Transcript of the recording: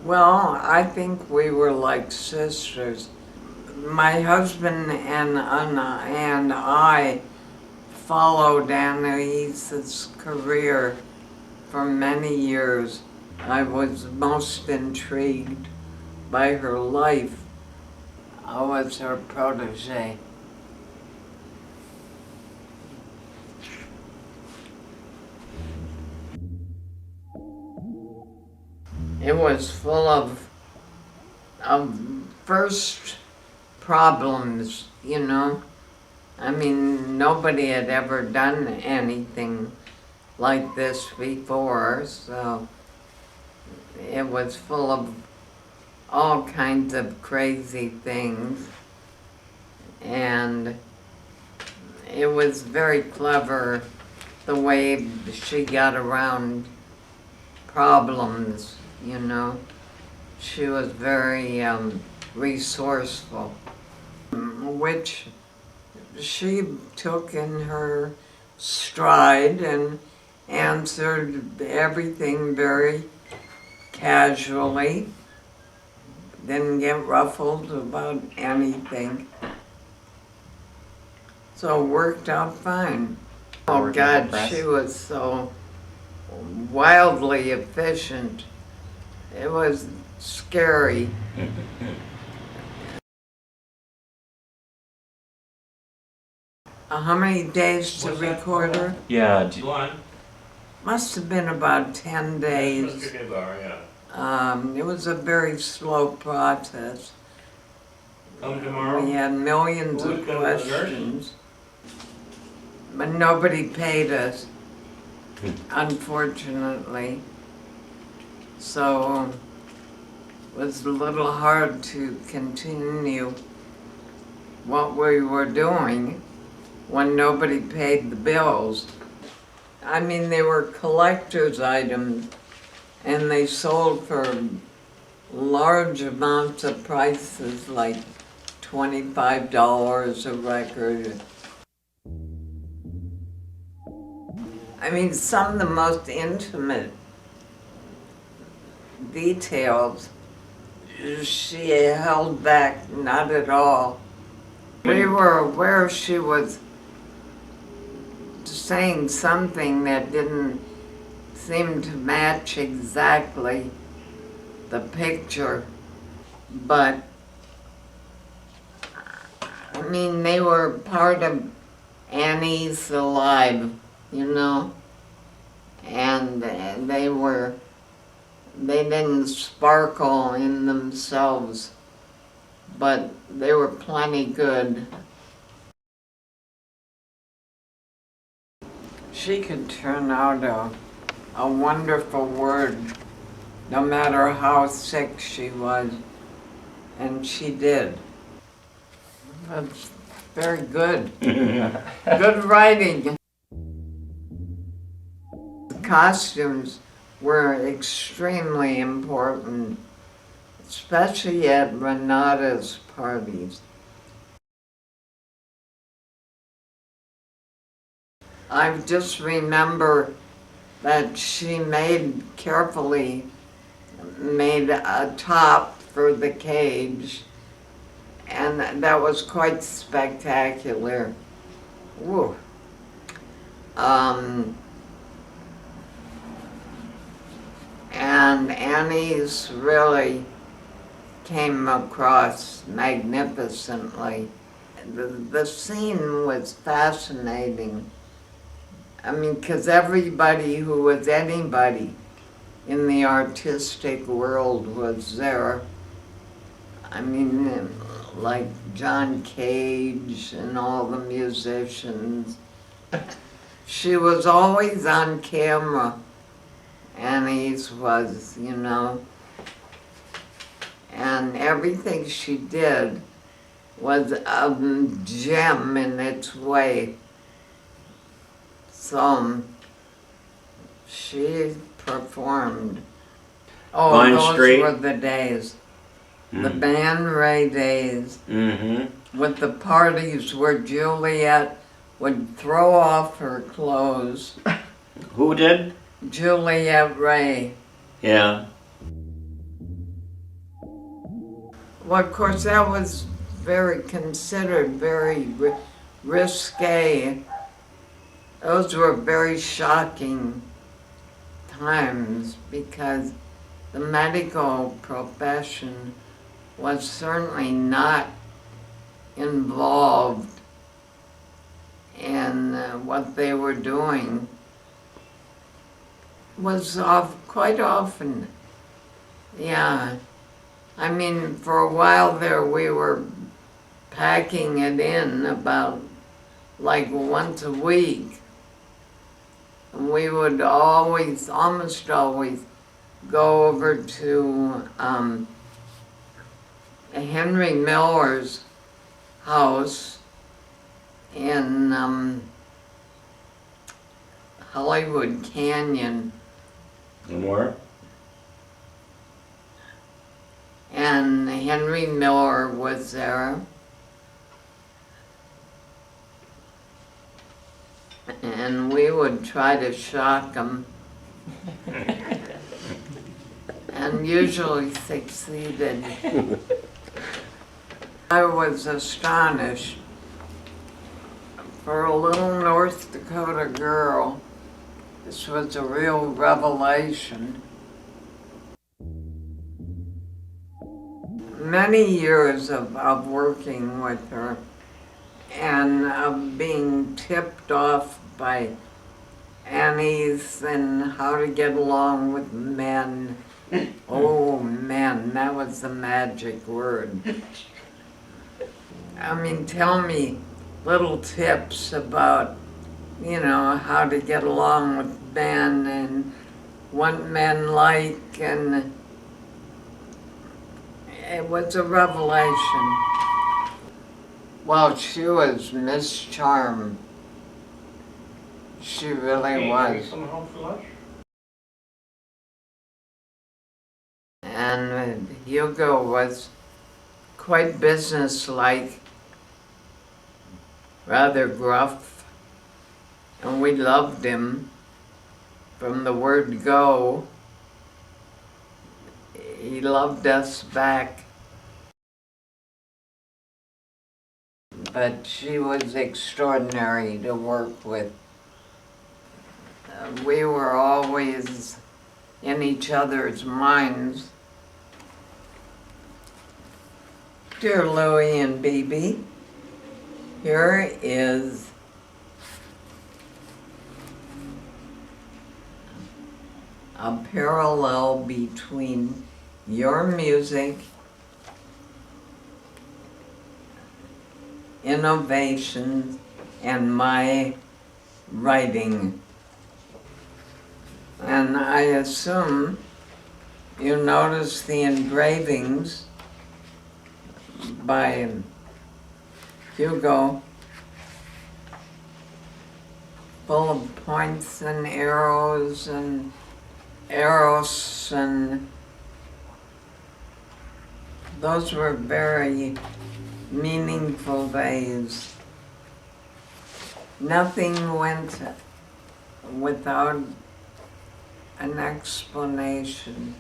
Well, I think we were like sisters. My husband and I followed Anais's career for many years. I was most intrigued by her life. I was her protege. It was full of first problems, you know. I mean, nobody had ever done anything like this before, so it was full of all kinds of crazy things. And it was very clever the way she got around problems, you know. She was very resourceful, which she took in her stride and answered everything very casually. Didn't get ruffled about anything. So it worked out fine. Oh God, she was so wildly efficient. It was scary. How many days to record her? Yeah. Must have been about 10 days. It was a very slow process. Come tomorrow? We had millions of questions, but nobody paid us, unfortunately. So it was a little hard to continue what we were doing when nobody paid the bills. I mean, they were collector's items, and they sold for large amounts of prices, like $25 a record. I mean, some of the most intimate details she held back, not at all. We were aware she was saying something that didn't seem to match exactly the picture, but I mean, they were part of Annie's alive, you know, and they didn't sparkle in themselves, but they were plenty good. She could turn out a wonderful word, no matter how sick she was, and she did. That's very good. Good writing. The costumes were extremely important, especially at Renata's parties. I just remember that she carefully made a top for the cage, and that was quite spectacular. Woo. And Annie's really came across magnificently. The scene was fascinating. I mean, because everybody who was anybody in the artistic world was there. I mean, like John Cage and all the musicians. She was always on camera. Annie's was, you know. And everything she did was a gem in its way. So she performed. Oh, Vine those Street. were the days. The Man Ray days. Mm-hmm. With the parties where Juliet would throw off her clothes. Who did? Juliet Ray. Yeah. Well, of course, that was very considered, very risque. Those were very shocking times because the medical profession was certainly not involved in what they were doing. Was quite often, yeah. I mean, for a while there we were packing it in about like once a week. And we would always, almost always, go over to Henry Miller's house in Hollywood Canyon. And where? And Henry Miller was there. And we would try to shock him. And usually succeeded. I was astonished. For a little North Dakota girl, this was a real revelation. Many years of working with her and of being tipped off by Anais Nin how to get along with men. Oh, men, that was the magic word. I mean, tell me little tips about, you know, how to get along with men and what men like, and it was a revelation. Well, she was Miss Charm. She really was. Some home for lunch? And Hugo was quite businesslike, rather gruff, and we loved him from the word go. He loved us back. But she was extraordinary to work with. We were always in each other's minds. Dear Louis and Bebe, here is a parallel between your music, innovations, and my writing. And I assume you notice the engravings by Hugo, full of points and arrows and eros, and those were very meaningful days. Nothing went without an explanation.